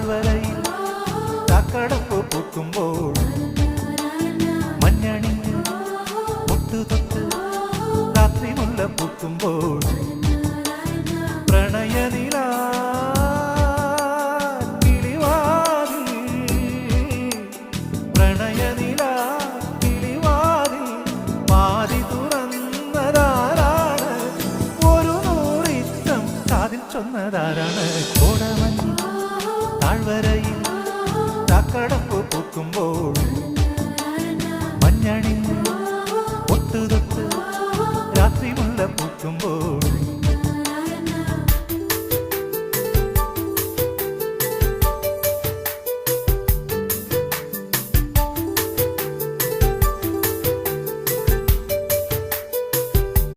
താഴ്വരയിൽ ചാക്കടപ്പ് പൂക്കുമ്പോൾ മഞ്ഞണിഞ്ഞ് മുട്ടുതൊട്ട് രാത്രി മുല്ല പൂക്കുമ്പോൾ പ്രണയനില പ്രണയനില കിളിവാതിൽ മാറി തുറന്നതാരാണ്? ഒരു നൂറിത്തം കാതിൽ ചൊന്നതാരാണ്? കോടമഞ്ഞ് താഴ്വരയിൽ ചാക്കടപ്പ് പൂക്കുമ്പോൾ മഞ്ഞണിഞ്ഞ് ഒട്ടുതൊട്ട് രാത്രി മുല്ല പൂക്കുമ്പോൾ